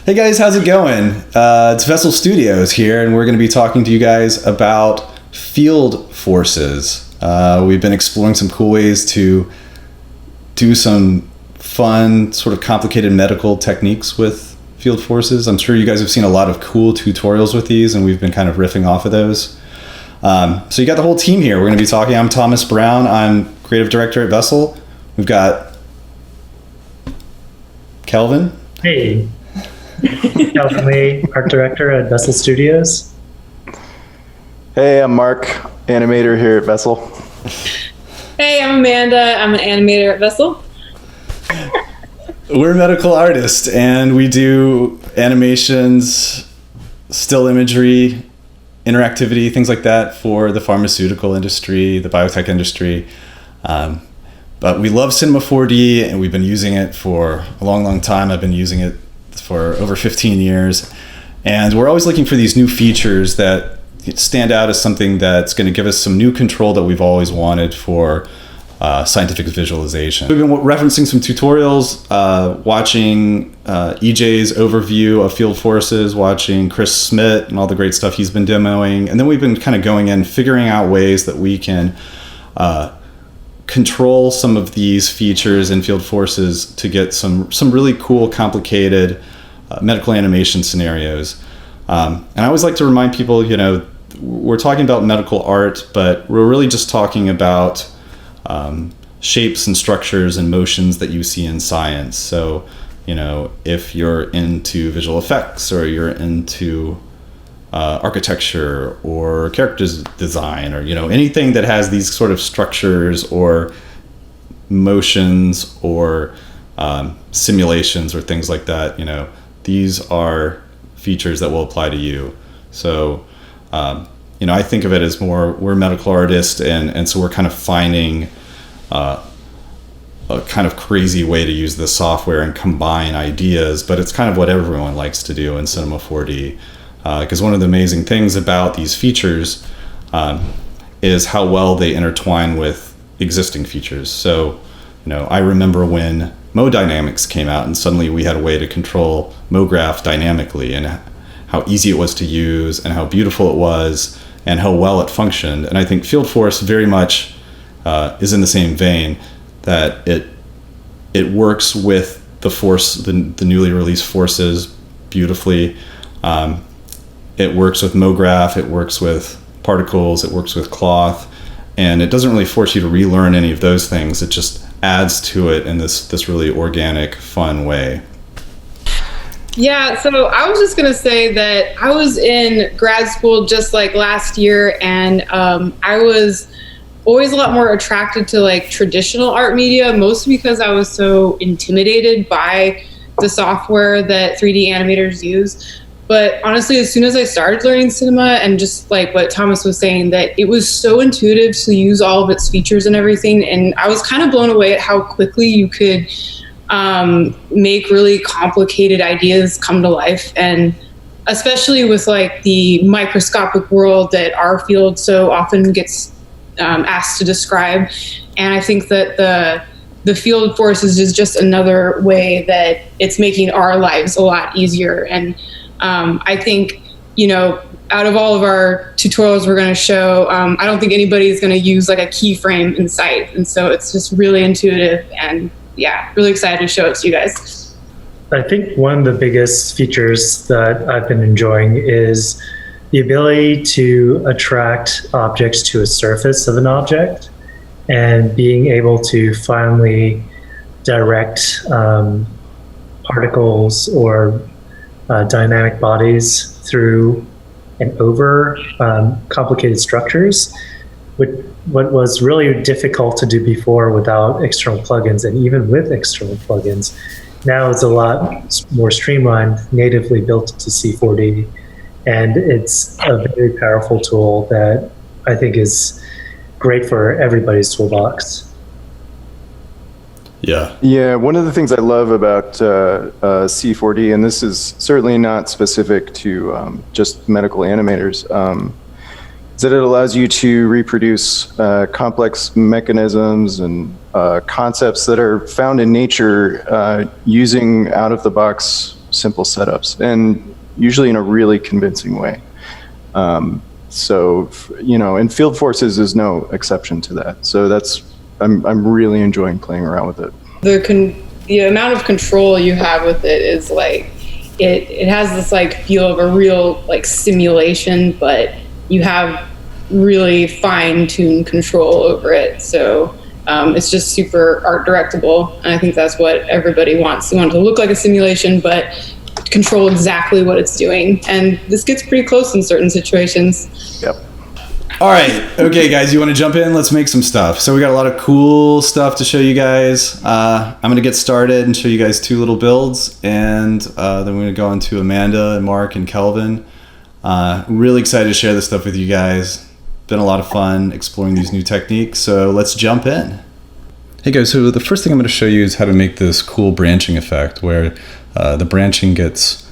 Hey guys, how's it going? It's Vessel Studios here, and we're going to be talking to you guys about field forces. We've been exploring some cool ways to do some fun, sort of complicated medical techniques with field forces. I'm sure you guys have seen a lot of cool tutorials with these, and we've been kind of riffing off of those. So you got the whole team here. We're going to be talking. I'm Thomas Brown. I'm creative director at Vessel. We've got Kelvin. Hey. Kelvin Lee, art director at Vessel Studios. Hey, I'm Mark, animator here at Vessel. Hey, I'm Amanda. I'm an animator at Vessel. We're medical artists, and we do animations, still imagery, interactivity, things like that for the pharmaceutical industry, the biotech industry. But we love Cinema 4D, and we've been using it for a long, long time. I've been using it for over 15 years. And we're always looking for these new features that stand out as something that's going to give us some new control that we've always wanted for scientific visualization. We've been referencing some tutorials, watching EJ's overview of field forces, watching Chris Smith and all the great stuff he's been demoing. And then we've been kind of going in, figuring out ways that we can control some of these features in field forces to get some really cool, complicated medical animation scenarios. And I always like to remind people, we're talking about medical art, but we're really just talking about shapes and structures and motions that you see in science. So, if you're into visual effects, or you're into architecture or character design, or anything that has these sort of structures or motions or simulations or things like that, these are features that will apply to you. So I think of it as we're medical artists, and so we're kind of finding a kind of crazy way to use the software and combine ideas, but it's kind of what everyone likes to do in Cinema 4D. Because one of the amazing things about these features is how well they intertwine with existing features. So, I remember when MoDynamics came out, and suddenly we had a way to control MoGraph dynamically, and how easy it was to use, and how beautiful it was, and how well it functioned. And I think Field Force very much is in the same vein, that it works with the force, the newly released forces beautifully. It works with MoGraph, it works with particles, it works with cloth, and it doesn't really force you to relearn any of those things. It just adds to it in this really organic, fun way. Yeah, so I was just going to say that I was in grad school just like last year, and I was always a lot more attracted to traditional art media, mostly because I was so intimidated by the software that 3D animators use. But honestly, as soon as I started learning cinema, and just like what Thomas was saying, that it was so intuitive to use all of its features and everything. And I was kind of blown away at how quickly you could make really complicated ideas come to life. And especially with the microscopic world that our field so often gets asked to describe. And I think that the field forces is just another way that it's making our lives a lot easier. And I think, out of all of our tutorials we're going to show, I don't think anybody's going to use a keyframe in sight. And so it's just really intuitive, and really excited to show it to you guys. I think one of the biggest features that I've been enjoying is the ability to attract objects to a surface of an object, and being able to finally direct particles or dynamic bodies through and over complicated structures. What was really difficult to do before without external plugins, and even with external plugins, now it's a lot more streamlined, natively built to C4D. And it's a very powerful tool that I think is great for everybody's toolbox. Yeah, one of the things I love about C4D, and this is certainly not specific to just medical animators, is that it allows you to reproduce complex mechanisms and concepts that are found in nature using out-of-the-box simple setups, and usually in a really convincing way. So, and Field Forces is no exception to that. So I'm really enjoying playing around with it. The amount of control you have with it is like, it has this like feel of a real like simulation, but you have really fine-tuned control over it. So it's just super art directable, and I think that's what everybody wants. They want it to look like a simulation, but control exactly what it's doing. And this gets pretty close in certain situations. Yep. All right. Okay, guys, you want to jump in? Let's make some stuff. So we got a lot of cool stuff to show you guys. I'm going to get started and show you guys 2 little builds, and then we're going to go on to Amanda and Mark and Kelvin. Really excited to share this stuff with you guys. Been a lot of fun exploring these new techniques, so let's jump in. Hey guys, so the first thing I'm going to show you is how to make this cool branching effect where the branching gets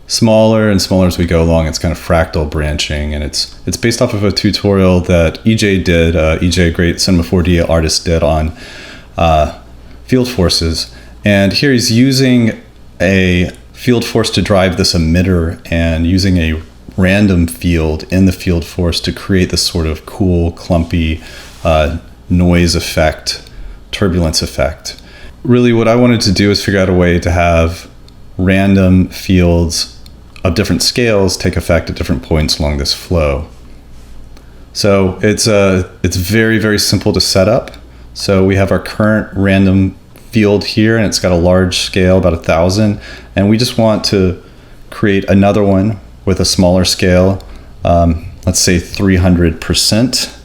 smaller and smaller as we go along. It's kind of fractal branching, and it's based off of a tutorial that EJ did. EJ, a great Cinema 4D artist, did on field forces. And here he's using a field force to drive this emitter and using a random field in the field force to create this sort of cool, clumpy noise effect, turbulence effect. Really what I wanted to do is figure out a way to have random fields of different scales take effect at different points along this flow. So it's very, very simple to set up. So we have our current random field here, and it's got a large scale, about 1,000, and we just want to create another one with a smaller scale, let's say 300%,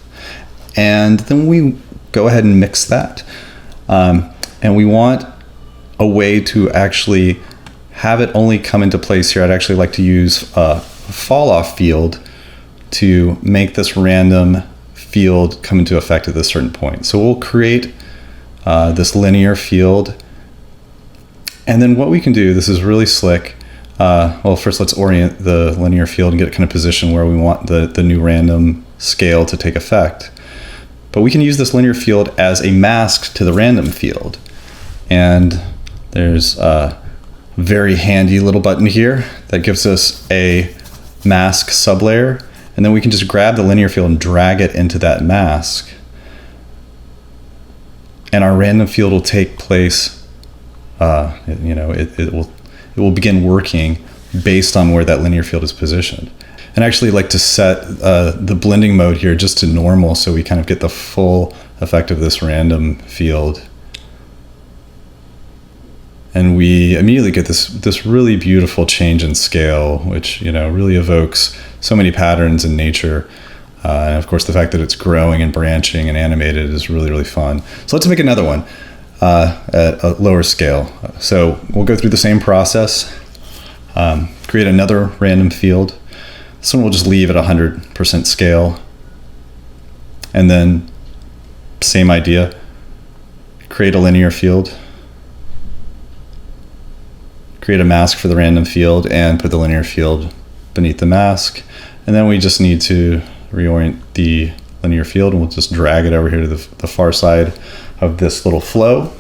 and then we go ahead and mix that. And we want a way to actually have it only come into place here. I'd actually like to use a fall off field to make this random field come into effect at this certain point. So we'll create this linear field. And then what we can do, this is really slick. Well, first let's orient the linear field and get it kind of positioned where we want the new random scale to take effect. But we can use this linear field as a mask to the random field. And there's a very handy little button here that gives us a mask sublayer. And then we can just grab the linear field and drag it into that mask. And our random field will take place, it will begin working based on where that linear field is positioned. And I actually like to set the blending mode here just to normal so we kind of get the full effect of this random field. And we immediately get this really beautiful change in scale, which really evokes so many patterns in nature. And of course, the fact that it's growing and branching and animated is really, really fun. So let's make another one at a lower scale. So we'll go through the same process, create another random field. This one we'll just leave at 100% scale. And then same idea, create a linear field, create a mask for the random field, and put the linear field beneath the mask. And then we just need to reorient the linear field, and we'll just drag it over here to the far side of this little flow.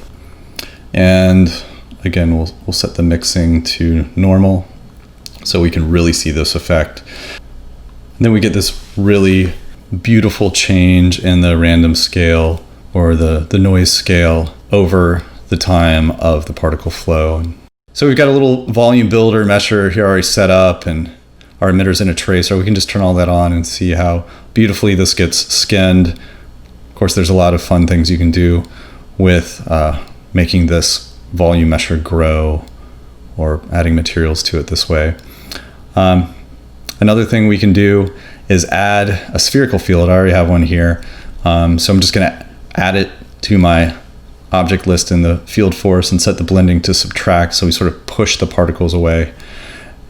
And again, we'll set the mixing to normal so we can really see this effect. And then we get this really beautiful change in the random scale or the noise scale over the time of the particle flow. So we've got a little volume builder mesher here already set up, and our emitters in a tracer. We can just turn all that on and see how beautifully this gets skinned. Of course, there's a lot of fun things you can do with making this volume mesher grow or adding materials to it this way. Another thing we can do is add a spherical field. I already have one here. So I'm just gonna add it to my object list in the field force and set the blending to subtract, so we sort of push the particles away.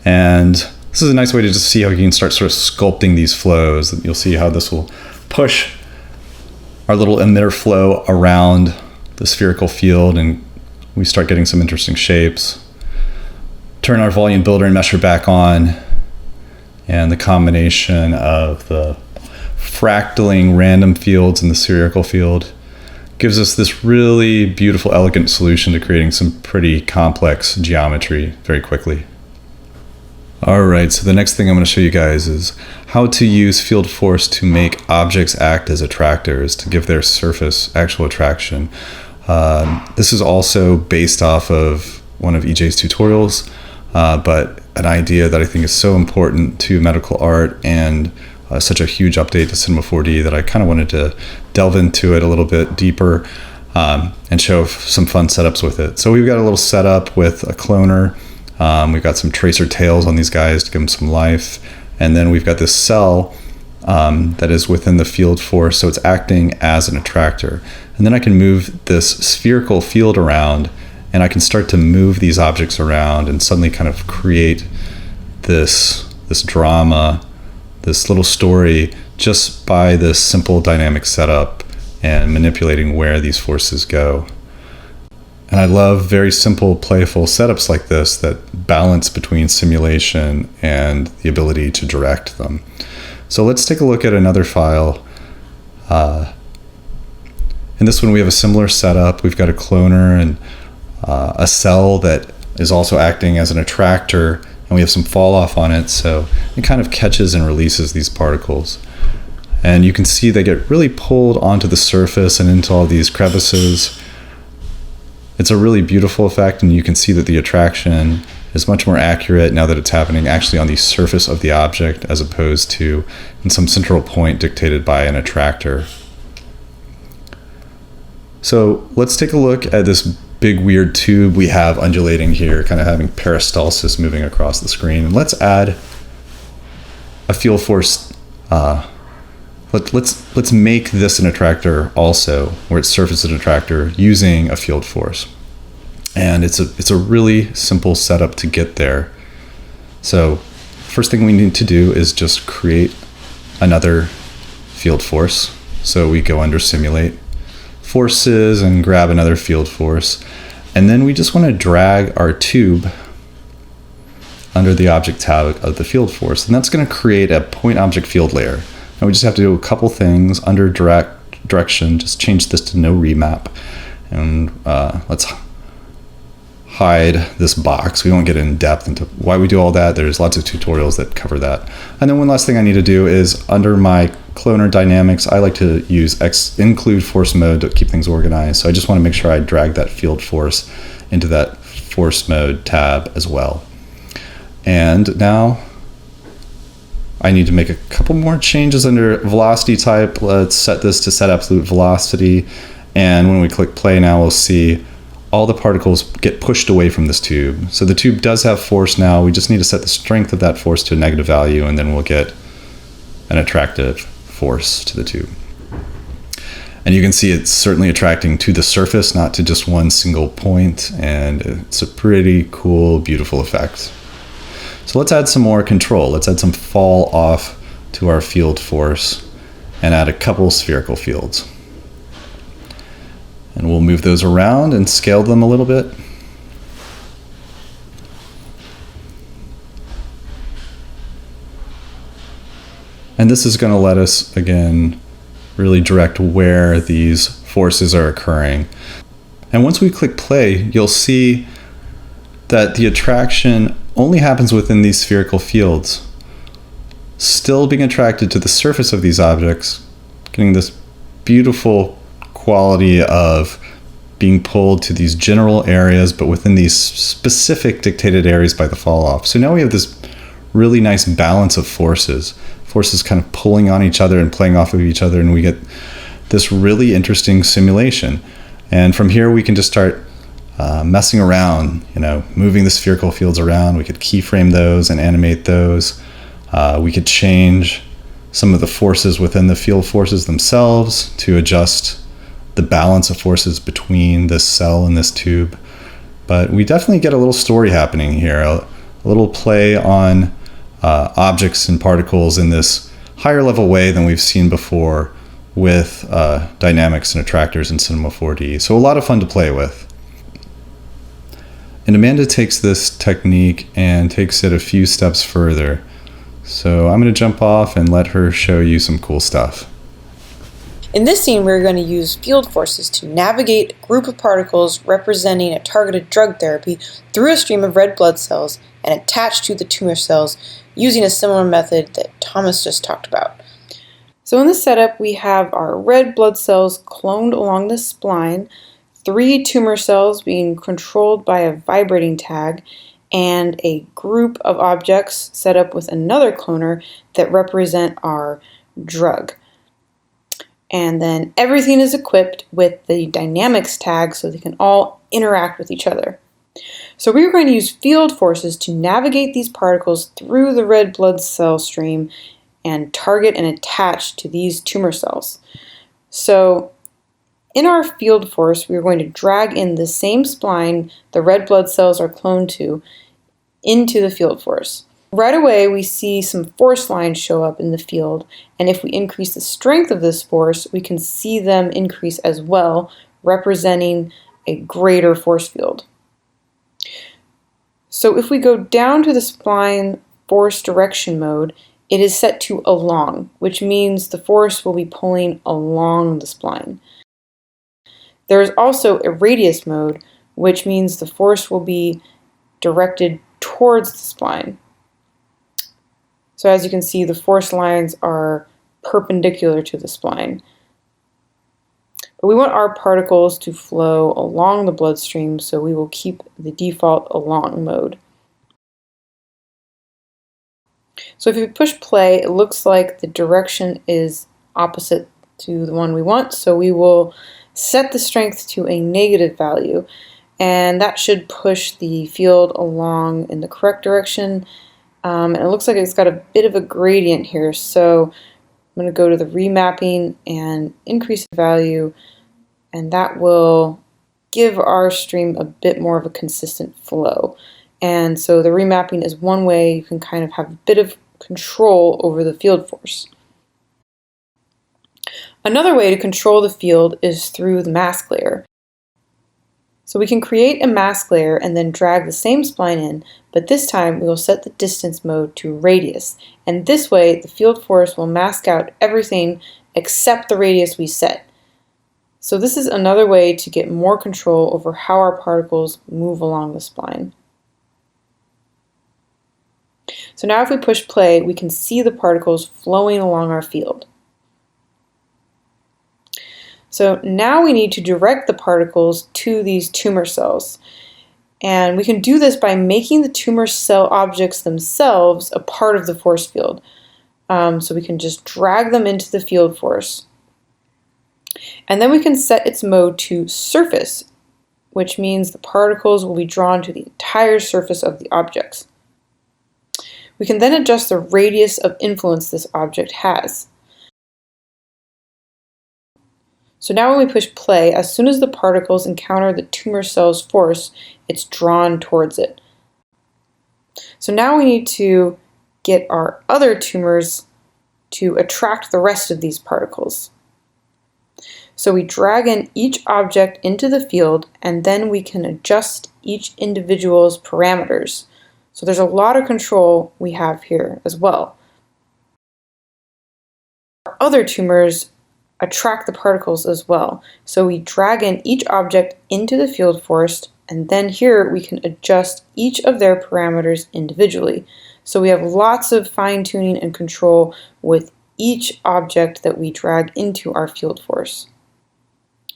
And this is a nice way to just see how you can start sort of sculpting these flows. You'll see how this will push our little emitter flow around the spherical field, and we start getting some interesting shapes. Turn our volume builder and mesher back on, and the combination of the fractaling random fields and the spherical field gives us this really beautiful, elegant solution to creating some pretty complex geometry very quickly. All right, so the next thing I'm going to show you guys is how to use field force to make objects act as attractors to give their surface actual attraction. This is also based off of one of EJ's tutorials, but an idea that I think is so important to medical art and such a huge update to Cinema 4D that I kind of wanted to delve into it a little bit deeper and show some fun setups with it. So we've got a little setup with a cloner. We've got some tracer tails on these guys to give them some life. And then we've got this cell that is within the field force, so it's acting as an attractor. And then I can move this spherical field around, and I can start to move these objects around and suddenly kind of create this drama, this little story, just by this simple dynamic setup and manipulating where these forces go. And I love very simple, playful setups like this that balance between simulation and the ability to direct them. So let's take a look at another file. In this one, we have a similar setup. We've got a cloner and a cell that is also acting as an attractor, and we have some fall off on it, so it kind of catches and releases these particles. And you can see they get really pulled onto the surface and into all these crevices. It's a really beautiful effect, and you can see that the attraction is much more accurate now that it's happening actually on the surface of the object as opposed to in some central point dictated by an attractor. So let's take a look at this big weird tube we have undulating here, kind of having peristalsis moving across the screen. And let's add a field force. Let's make this an attractor also, where its surface is an attractor using a field force. And it's a really simple setup to get there. So first thing we need to do is just create another field force. So we go under simulate forces and grab another field force. And then we just want to drag our tube under the object tab of the field force. And that's going to create a point object field layer. And we just have to do a couple things under direction, just change this to no remap. And let's hide this box. We won't get in depth into why we do all that. There's lots of tutorials that cover that. And then one last thing I need to do is under my cloner dynamics, I like to use include force mode to keep things organized. So I just want to make sure I drag that field force into that force mode tab as well. And now I need to make a couple more changes under velocity type. Let's set this to set absolute velocity. And when we click play now, we'll see all the particles get pushed away from this tube. So the tube does have force now. We just need to set the strength of that force to a negative value, and then we'll get an attractive force to the tube. And you can see it's certainly attracting to the surface, not to just one single point. And it's a pretty cool, beautiful effect. So let's add some more control. Let's add some fall off to our field force and add a couple spherical fields. And we'll move those around and scale them a little bit. And this is going to let us, again, really direct where these forces are occurring. And once we click play, you'll see that the attraction only happens within these spherical fields, still being attracted to the surface of these objects, getting this beautiful quality of being pulled to these general areas, but within these specific dictated areas by the fall off. So now we have this really nice balance of forces kind of pulling on each other and playing off of each other, and we get this really interesting simulation. And from here we can just start messing around, moving the spherical fields around. We could keyframe those and animate those. We could change some of the forces within the field forces themselves to adjust the balance of forces between this cell and this tube. But we definitely get a little story happening here, a little play on objects and particles in this higher level way than we've seen before with dynamics and attractors in Cinema 4D. So a lot of fun to play with. And Amanda takes this technique and takes it a few steps further. So I'm going to jump off and let her show you some cool stuff. In this scene, we're going to use field forces to navigate a group of particles representing a targeted drug therapy through a stream of red blood cells and attach to the tumor cells using a similar method that Thomas just talked about. So in this setup, we have our red blood cells cloned along the spline, 3 tumor cells being controlled by a vibrating tag, and a group of objects set up with another cloner that represent our drug. And then everything is equipped with the dynamics tag so they can all interact with each other. So we're going to use field forces to navigate these particles through the red blood cell stream and target and attach to these tumor cells. So in our field force, we're going to drag in the same spline the red blood cells are cloned to into the field force. Right away, we see some force lines show up in the field, and if we increase the strength of this force, we can see them increase as well, representing a greater force field. So if we go down to the spline force direction mode, it is set to along, which means the force will be pulling along the spline. There is also a radius mode, which means the force will be directed towards the spline. So as you can see, the force lines are perpendicular to the spline. But we want our particles to flow along the bloodstream, so we will keep the default along mode. So if you push play, it looks like the direction is opposite to the one we want, so we will set the strength to a negative value, and that should push the field along in the correct direction. And it looks like it's got a bit of a gradient here, so I'm going to go to the remapping and increase the value, and that will give our stream a bit more of a consistent flow. And so the remapping is one way you can kind of have a bit of control over the field force. Another way to control the field is through the mask layer. So we can create a mask layer and then drag the same spline in, but this time we will set the distance mode to radius, and this way the field force will mask out everything except the radius we set. So this is another way to get more control over how our particles move along the spline. So now if we push play, we can see the particles flowing along our field. So now we need to direct the particles to these tumor cells. And we can do this by making the tumor cell objects themselves a part of the force field. So we can just drag them into the field force. And then we can set its mode to surface, which means the particles will be drawn to the entire surface of the objects. We can then adjust the radius of influence this object has. So now when we push play, as soon as the particles encounter the tumor cell's force, it's drawn towards it. So now we need to get our other tumors to attract the rest of these particles. So we drag in each object into the field, and then we can adjust each individual's parameters. So there's a lot of control we have here as well. Our other tumors attract the particles as well. So we drag in each object into the field force, and then here we can adjust each of their parameters individually. So we have lots of fine-tuning and control with each object that we drag into our field force.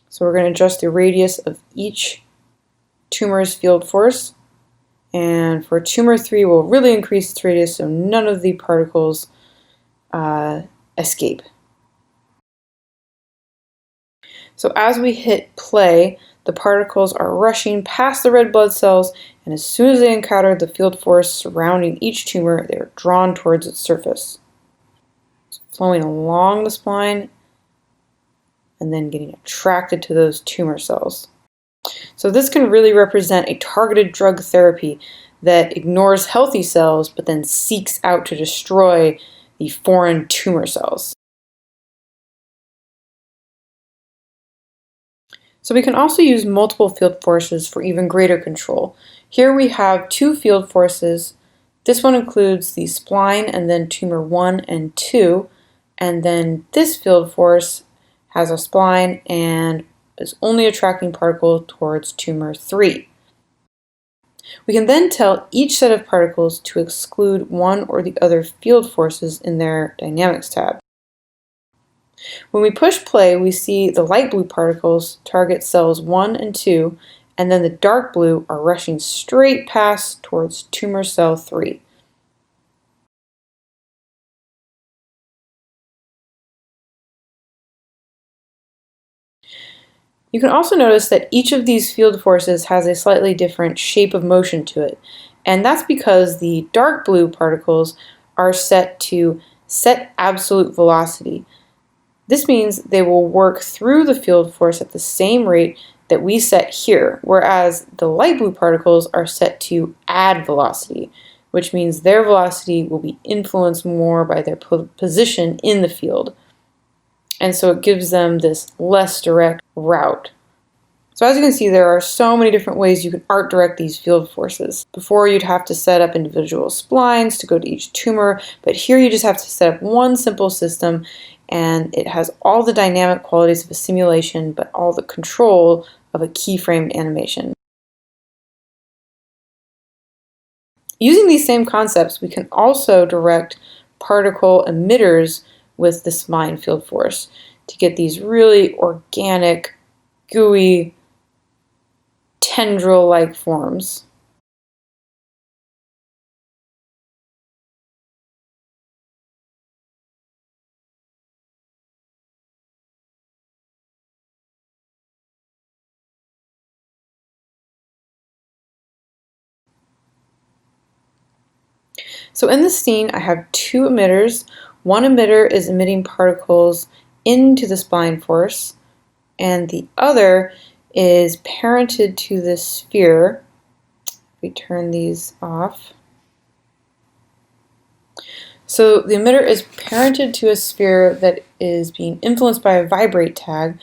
So we're going to adjust the radius of each tumor's field force, and for tumor 3 we'll really increase its radius so none of the particles escape. So as we hit play, the particles are rushing past the red blood cells, and as soon as they encounter the field force surrounding each tumor, they are drawn towards its surface. So flowing along the spline and then getting attracted to those tumor cells. So this can really represent a targeted drug therapy that ignores healthy cells but then seeks out to destroy the foreign tumor cells. So we can also use multiple field forces for even greater control. Here we have 2 field forces. This one includes the spline and then tumor 1 and 2, and then this field force has a spline and is only attracting particle towards tumor 3. We can then tell each set of particles to exclude one or the other field forces in their dynamics tab. When we push play, we see the light blue particles target cells 1 and 2, and then the dark blue are rushing straight past towards tumor cell 3. You can also notice that each of these field forces has a slightly different shape of motion to it, and that's because the dark blue particles are set to set absolute velocity. This means they will work through the field force at the same rate that we set here, whereas the light blue particles are set to add velocity, which means their velocity will be influenced more by their position in the field. And so it gives them this less direct route. So as you can see, there are so many different ways you can art direct these field forces. Before, you'd have to set up individual splines to go to each tumor, but here you just have to set up one simple system, and it has all the dynamic qualities of a simulation, but all the control of a keyframed animation. Using these same concepts, we can also direct particle emitters with the spline field force to get these really organic, gooey, tendril-like forms. So in this scene, I have two emitters. One emitter is emitting particles into the spline force, and the other is parented to this sphere. We turn these off. So the emitter is parented to a sphere that is being influenced by a vibrate tag.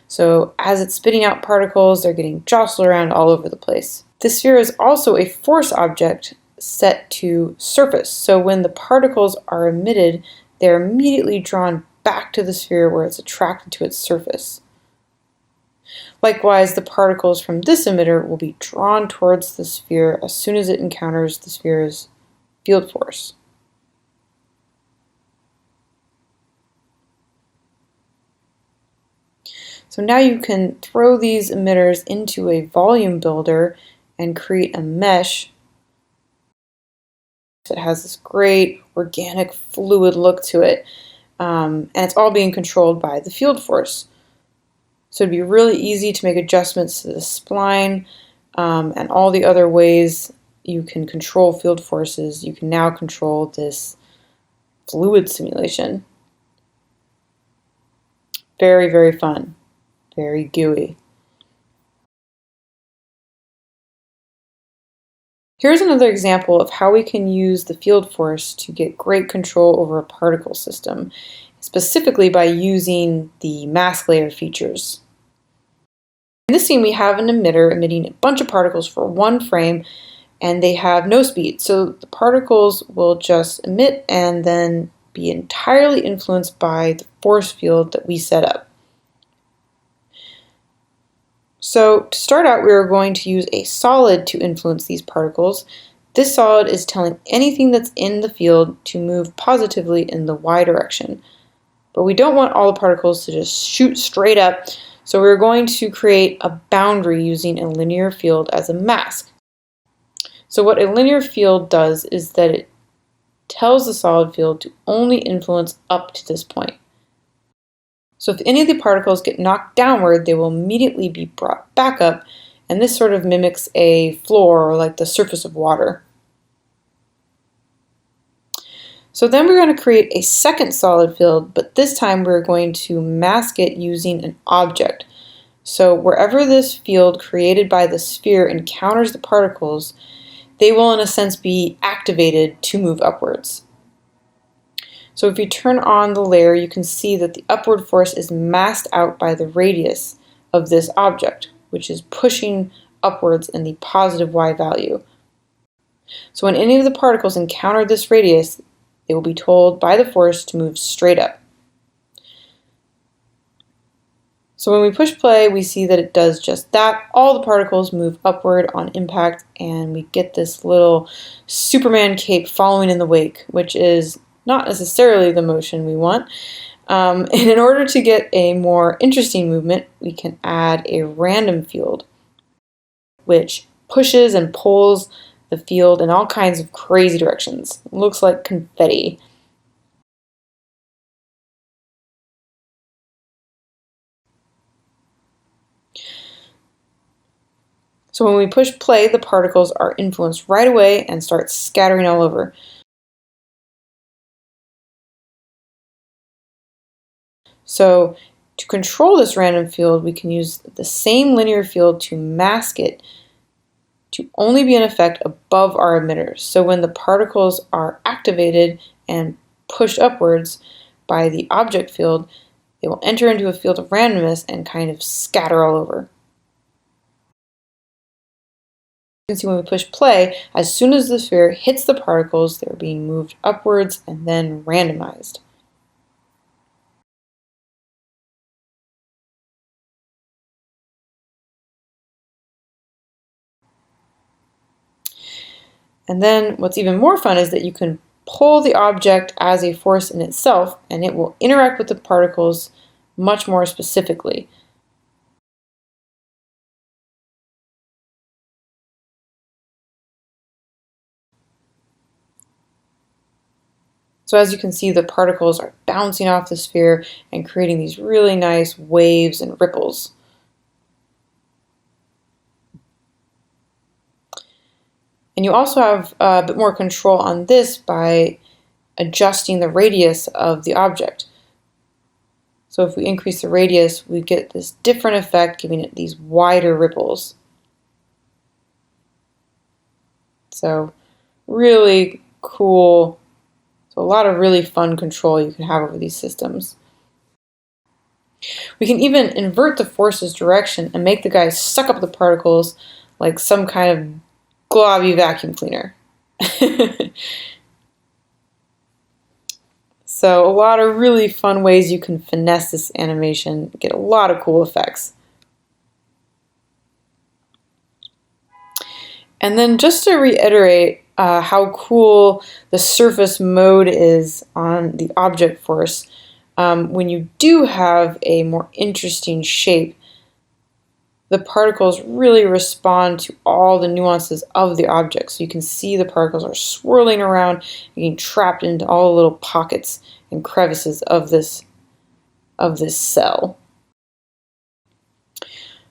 So as it's spitting out particles, they're getting jostled around all over the place. This sphere is also a force object set to surface. So when the particles are emitted, they're immediately drawn back to the sphere where it's attracted to its surface. Likewise, the particles from this emitter will be drawn towards the sphere as soon as it encounters the sphere's field force. So now you can throw these emitters into a volume builder and create a mesh that has this great organic fluid look to it, and it's all being controlled by the field force. So it'd be really easy to make adjustments to the spline and all the other ways you can control field forces. You can now control this fluid simulation. Very, very fun. Very gooey. Here's another example of how we can use the field force to get great control over a particle system, specifically by using the mask layer features. In this scene, we have an emitter emitting a bunch of particles for one frame, and they have no speed. So the particles will just emit and then be entirely influenced by the force field that we set up. So to start out, we are going to use a solid to influence these particles. This solid is telling anything that's in the field to move positively in the y direction. But we don't want all the particles to just shoot straight up, so we're going to create a boundary using a linear field as a mask. So what a linear field does is that it tells the solid field to only influence up to this point. So if any of the particles get knocked downward, they will immediately be brought back up, and this sort of mimics a floor or like the surface of water. So then we're going to create a second solid field, but this time we're going to mask it using an object. So wherever this field created by the sphere encounters the particles, they will in a sense be activated to move upwards. So if you turn on the layer, you can see that the upward force is masked out by the radius of this object, which is pushing upwards in the positive y value. So when any of the particles encounter this radius, they will be told by the force to move straight up. So when we push play, we see that it does just that. All the particles move upward on impact, and we get this little Superman cape following in the wake, which is not necessarily the motion we want. And in order to get a more interesting movement, we can add a random field, which pushes and pulls the field in all kinds of crazy directions. It looks like confetti. So when we push play, the particles are influenced right away and start scattering all over. So to control this random field, we can use the same linear field to mask it to only be in effect above our emitters. So when the particles are activated and pushed upwards by the object field, they will enter into a field of randomness and kind of scatter all over. You can see when we push play, as soon as the sphere hits the particles, they're being moved upwards and then randomized. And then what's even more fun is that you can pull the object as a force in itself, and it will interact with the particles much more specifically. So as you can see, the particles are bouncing off the sphere and creating these really nice waves and ripples. And you also have a bit more control on this by adjusting the radius of the object. So if we increase the radius, we get this different effect, giving it these wider ripples. So really cool. So a lot of really fun control you can have over these systems. We can even invert the force's direction and make the guy suck up the particles like some kind of globby vacuum cleaner. So a lot of really fun ways you can finesse this animation, get a lot of cool effects. And then just to reiterate how cool the surface mode is on the object force, when you do have a more interesting shape, the particles really respond to all the nuances of the object. So you can see the particles are swirling around, getting trapped into all the little pockets and crevices of this cell.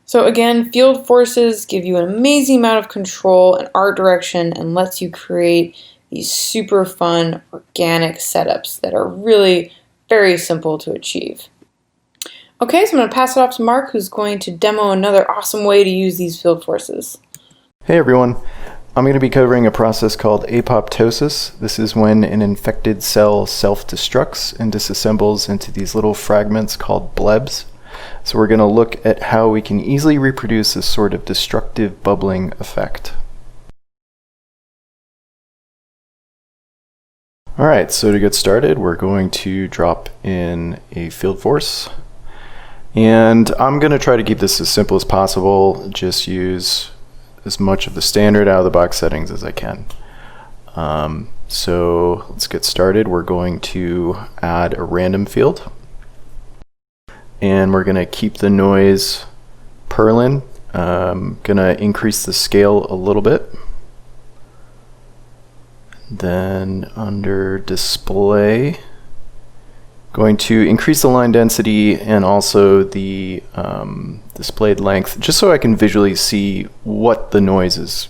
So again, field forces give you an amazing amount of control and art direction and lets you create these super fun organic setups that are really very simple to achieve. Okay, so I'm going to pass it off to Mark, who's going to demo another awesome way to use these field forces. Hey everyone, I'm going to be covering a process called apoptosis. This is when an infected cell self-destructs and disassembles into these little fragments called blebs. So we're going to look at how we can easily reproduce this sort of destructive bubbling effect. Alright, so to get started, we're going to drop in a field force. And I'm going to try to keep this as simple as possible, just use as much of the standard out of the box settings as I can. So let's get started. We're going to add a random field. And we're going to keep the noise purlin. Going to increase the scale a little bit. Then under display, going to increase the line density and also the displayed length, just so I can visually see what the noise is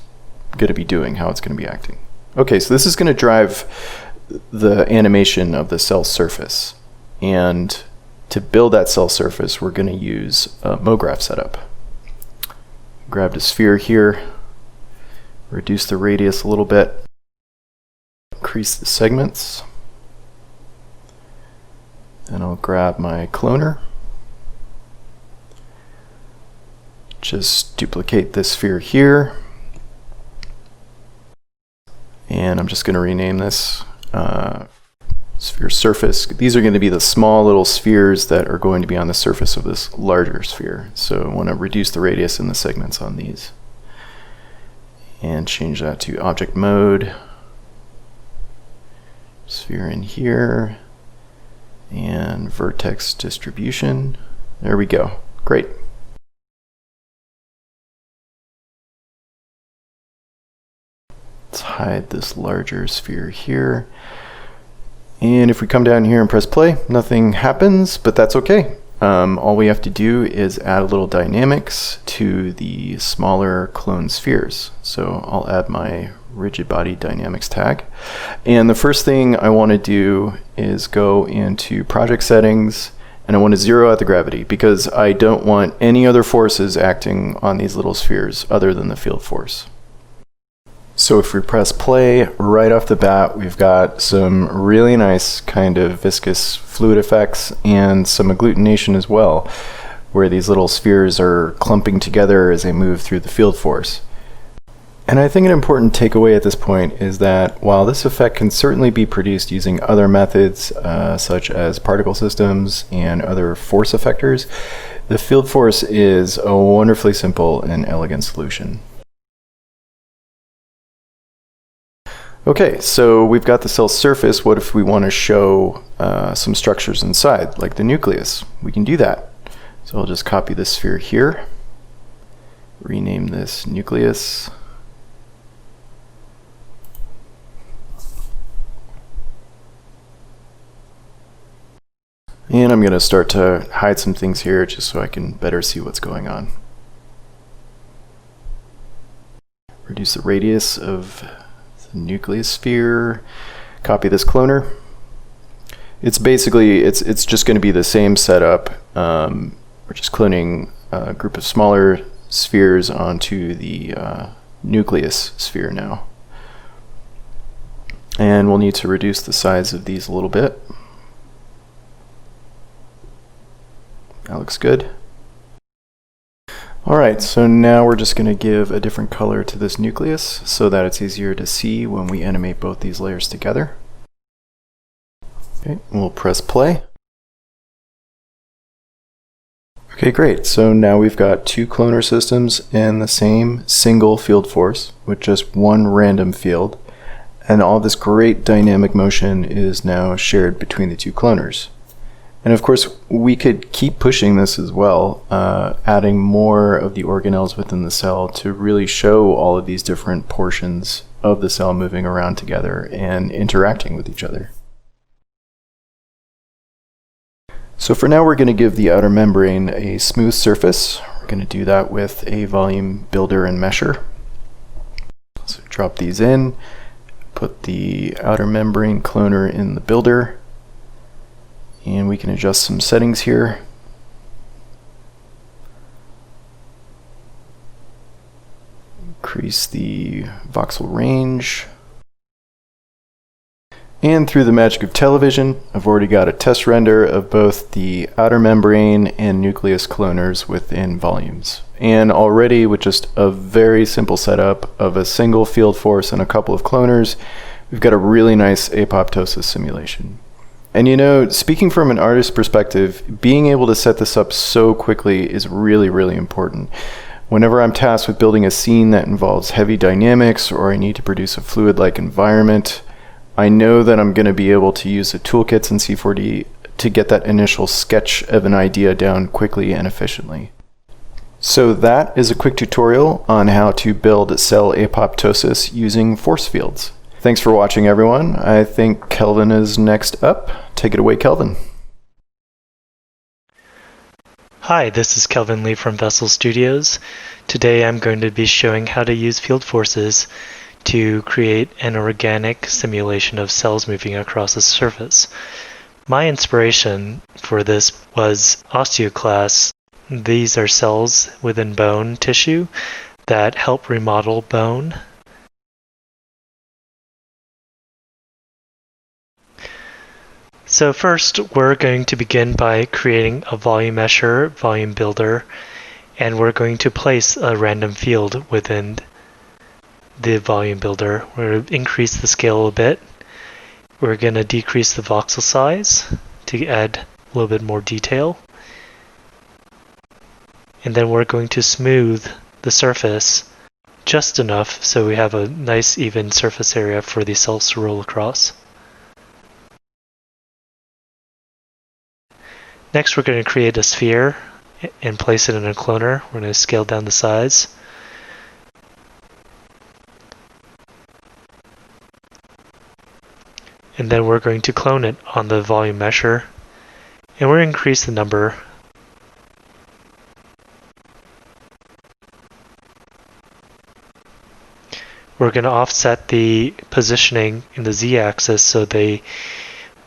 going to be doing, how it's going to be acting. Okay, so this is going to drive the animation of the cell surface. And to build that cell surface, we're going to use a MoGraph setup. Grabbed a sphere here, reduce the radius a little bit, increase the segments. Then I'll grab my cloner, just duplicate this sphere here, and I'm just going to rename this sphere surface. These are going to be the small little spheres that are going to be on the surface of this larger sphere. So I want to reduce the radius in the segments on these. And change that to object mode. Sphere in here. And vertex distribution. There we go. Great. Let's hide this larger sphere here. And if we come down here and press play, nothing happens, but that's okay. All we have to do is add a little dynamics to the smaller clone spheres. So I'll add my rigid body dynamics tag. And the first thing I want to do is go into project settings, and I want to zero out the gravity because I don't want any other forces acting on these little spheres other than the field force. So if we press play, right off the bat, we've got some really nice kind of viscous fluid effects and some agglutination as well, where these little spheres are clumping together as they move through the field force. And I think an important takeaway at this point is that while this effect can certainly be produced using other methods, such as particle systems and other force effectors, the field force is a wonderfully simple and elegant solution. Okay, so we've got the cell surface. What if we want to show some structures inside, like the nucleus? We can do that. So I'll just copy this sphere here, rename this nucleus. And I'm going to start to hide some things here just so I can better see what's going on. Reduce the radius of nucleus sphere, copy this cloner. It's basically, it's just going to be the same setup. We're just cloning a group of smaller spheres onto the nucleus sphere now. And we'll need to reduce the size of these a little bit. That looks good. Alright, so now we're just going to give a different color to this nucleus so that it's easier to see when we animate both these layers together. Okay, we'll press play. Okay, great. So now we've got two cloner systems in the same single field force with just one random field, and all this great dynamic motion is now shared between the two cloners. And of course, we could keep pushing this as well, adding more of the organelles within the cell to really show all of these different portions of the cell moving around together and interacting with each other. So for now, we're going to give the outer membrane a smooth surface. We're going to do that with a volume builder and mesher. So drop these in, put the outer membrane cloner in the builder, and we can adjust some settings here. Increase the voxel range. And through the magic of television, I've already got a test render of both the outer membrane and nucleus cloners within volumes. And already with just a very simple setup of a single field force and a couple of cloners, we've got a really nice apoptosis simulation. And you know, speaking from an artist's perspective, being able to set this up so quickly is really, really important. Whenever I'm tasked with building a scene that involves heavy dynamics or I need to produce a fluid-like environment, I know that I'm going to be able to use the toolkits in C4D to get that initial sketch of an idea down quickly and efficiently. So that is a quick tutorial on how to build cell apoptosis using force fields. Thanks for watching, everyone. I think Kelvin is next up. Take it away, Kelvin. Hi, this is Kelvin Lee from Vessel Studios. Today I'm going to be showing how to use field forces to create an organic simulation of cells moving across a surface. My inspiration for this was osteoclasts. These are cells within bone tissue that help remodel bone. So first, we're going to begin by creating a volume mesher, volume builder, and we're going to place a random field within the volume builder. We're going to increase the scale a bit. we're going to decrease the voxel size to add a little bit more detail. And then we're going to smooth the surface just enough so we have a nice even surface area for the cells to roll across. Next, we're going to create a sphere and place it in a cloner. We're going to scale down the size. And then we're going to clone it on the volume mesher. And we're going to increase the number. We're going to offset the positioning in the z-axis so the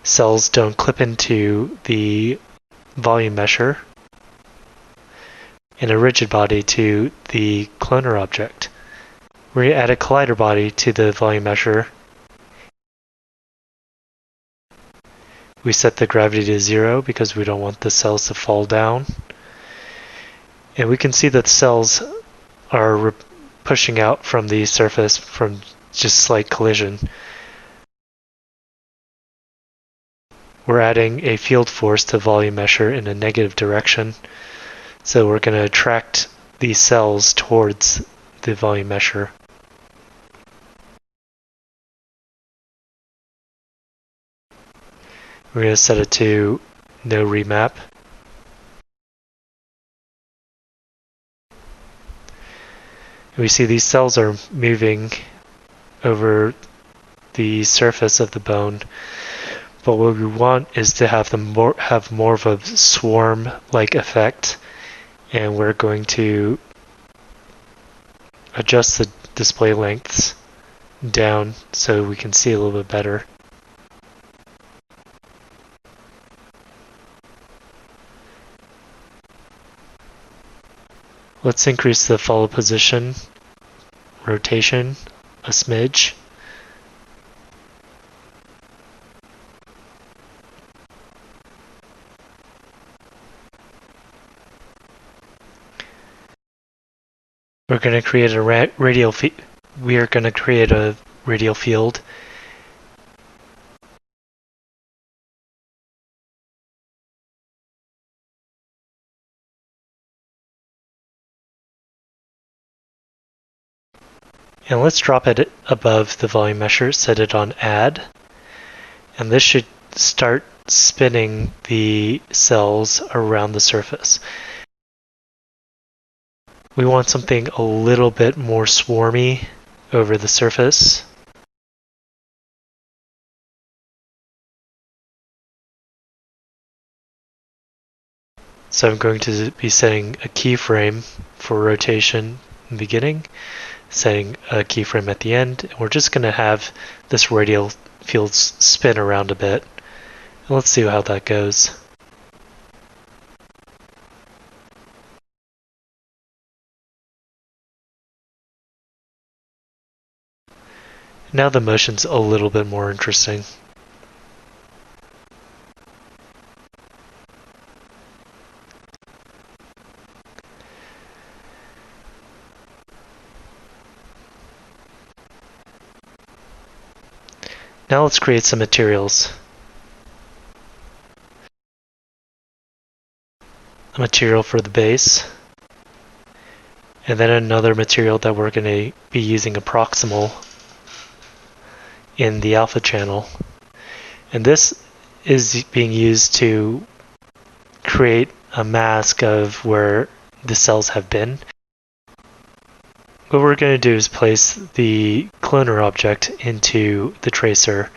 cells don't clip into the volume mesher, and a rigid body to the cloner object. We're going to add a collider body to the volume mesher. We set the gravity to 0 because we don't want the cells to fall down. And we can see that the cells are pushing out from the surface from just slight collision. We're adding a field force to volume mesher in a negative direction. So we're going to attract these cells towards the volume mesher. We're going to set it to no remap. We see these cells are moving over the surface of the bone. But what we want is to have them have more of a swarm-like effect, and we're going to adjust the display lengths down so we can see a little bit better. Let's increase the follow position, rotation a smidge. We're going to create a radial field. And let's drop it above the volume mesher, set it on add. And this should start spinning the cells around the surface. We want something a little bit more swarmy over the surface. So I'm going to be setting a keyframe for rotation in the beginning, setting a keyframe at the end, and we're just going to have this radial field spin around a bit. And let's see how that goes. Now the motion's a little bit more interesting. Now let's create some materials. A material for the base, and then another material that we're going to be using a proximal in the alpha channel. And this is being used to create a mask of where the cells have been. What we're going to do is place the cloner object into the tracer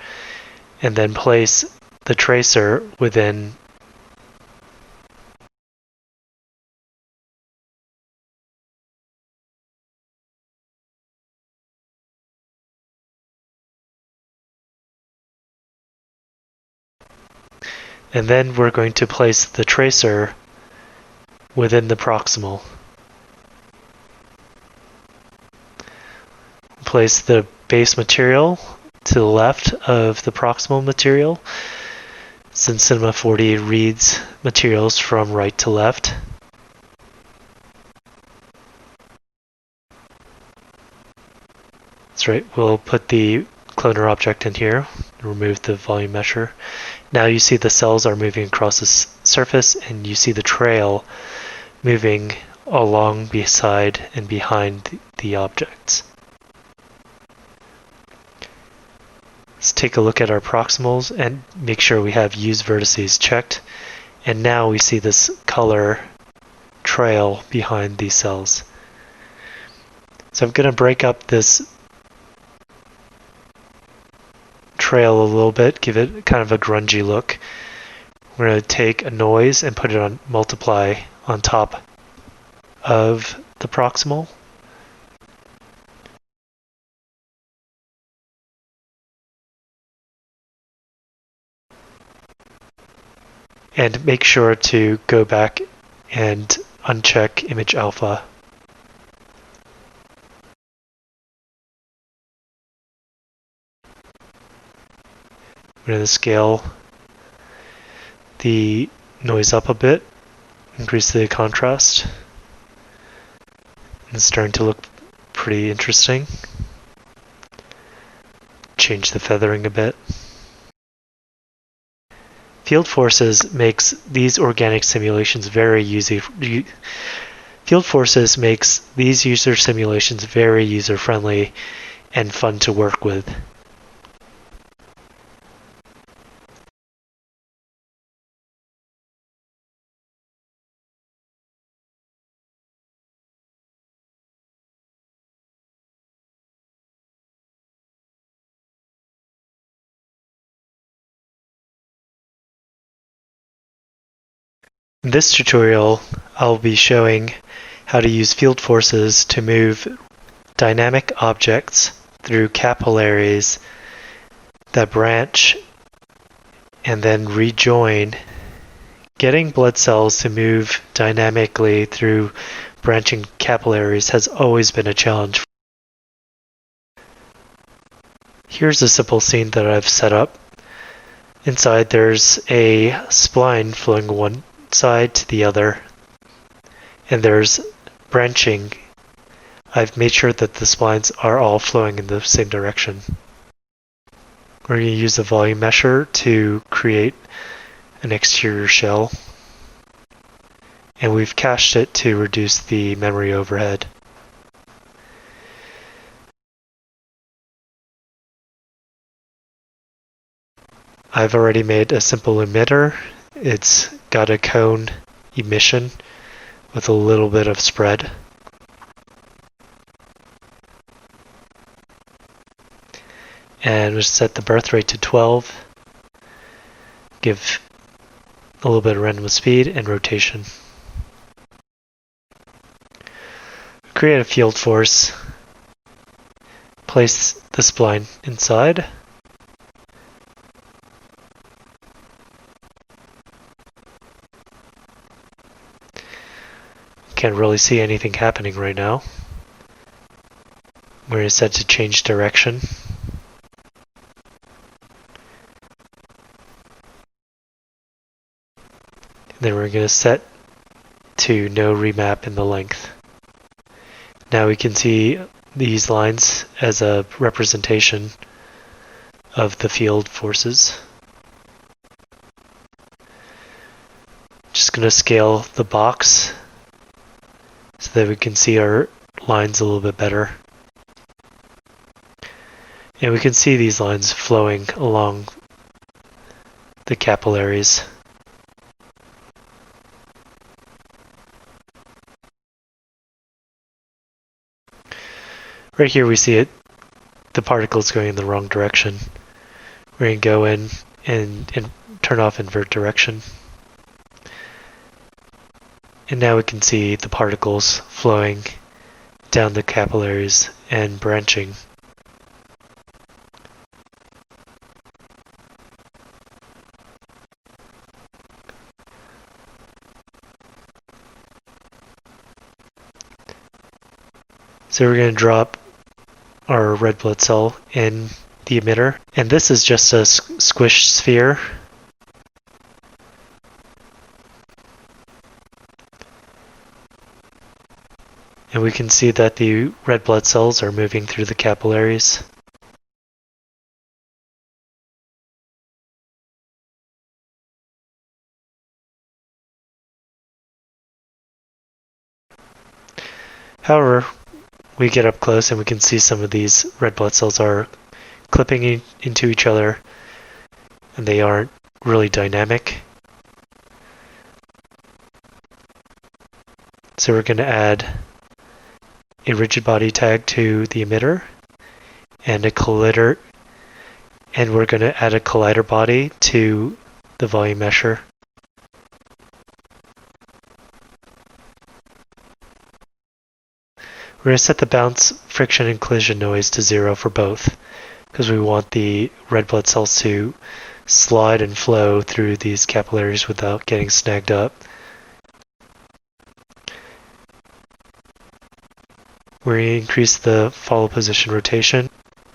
and then place the tracer within and then we're going to place the tracer within the proximal. Place the base material to the left of the proximal material, since Cinema 4D reads materials from right to left. That's right, we'll put the cloner object in here, remove the volume measure. Now you see the cells are moving across the surface, and you see the trail moving along, beside, and behind the objects. Let's take a look at our proximals and make sure we have use vertices checked. And now we see this color trail behind these cells. So I'm going to break up this trail a little bit, give it kind of a grungy look. We're going to take a noise and put it on multiply on top of the proximal. And make sure to go back and uncheck image alpha. We're going to scale the noise up a bit, increase the contrast. It's starting to look pretty interesting. Change the feathering a bit. Field Forces makes these organic simulations very user-friendly and fun to work with. In this tutorial, I'll be showing how to use field forces to move dynamic objects through capillaries that branch and then rejoin. Getting blood cells to move dynamically through branching capillaries has always been a challenge. Here's a simple scene that I've set up. Inside there's a spline flowing one side to the other, and there's branching. I've made sure that the splines are all flowing in the same direction. We're going to use a volume measure to create an exterior shell, and we've cached it to reduce the memory overhead. I've already made a simple emitter. It's got a cone emission with a little bit of spread. And we'll set the birth rate to 12. Give a little bit of random speed and rotation. Create a field force. Place the spline inside. Can't really see anything happening right now. We're going to set to change direction. Then we're going to set to no remap in the length. Now we can see these lines as a representation of the field forces. Just going to scale the box so that we can see our lines a little bit better. And we can see these lines flowing along the capillaries. Right here we see it, the particles going in the wrong direction. We're going to go in and turn off invert direction. And now we can see the particles flowing down the capillaries and branching. So we're going to drop our red blood cell in the emitter, and this is just a squish sphere. And we can see that the red blood cells are moving through the capillaries. However, we get up close and we can see some of these red blood cells are clipping into each other, and they aren't really dynamic. So we're going to add a rigid body tag to the emitter and a collider, and we're going to add a collider body to the volume mesher. We're going to set the bounce, friction, and collision noise to 0 for both, because we want the red blood cells to slide and flow through these capillaries without getting snagged up. We're going to increase the follow position rotation,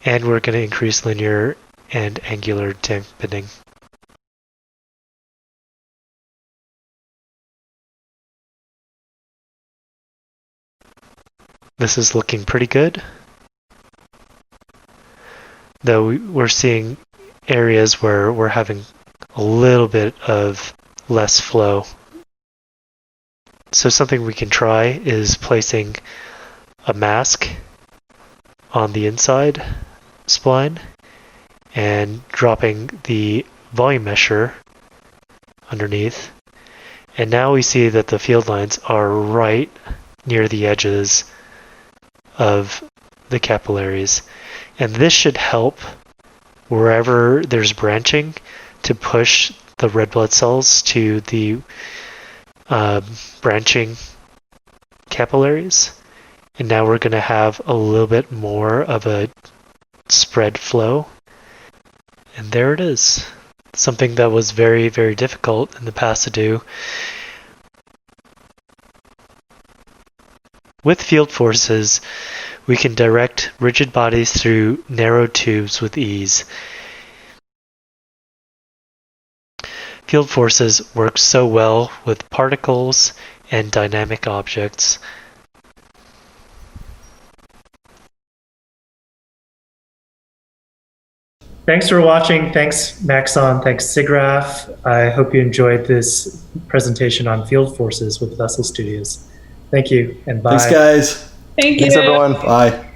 and we're going to increase linear and angular dampening. This is looking pretty good, though we're seeing areas where we're having a little bit of less flow. So something we can try is placing a mask on the inside spline and dropping the volume mesher underneath. And now we see that the field lines are right near the edges of the capillaries. And this should help wherever there's branching to push the red blood cells to the branching capillaries. And now we're going to have a little bit more of a spread flow. And there it is. Something that was very, very difficult in the past to do. With field forces, we can direct rigid bodies through narrow tubes with ease. Field forces work so well with particles and dynamic objects. Thanks for watching. Thanks, Maxon. Thanks, SIGGRAPH. I hope you enjoyed this presentation on field forces with Vessel Studios. Thank you, and bye. Thanks, guys. Thank you. Thanks, everyone. Bye.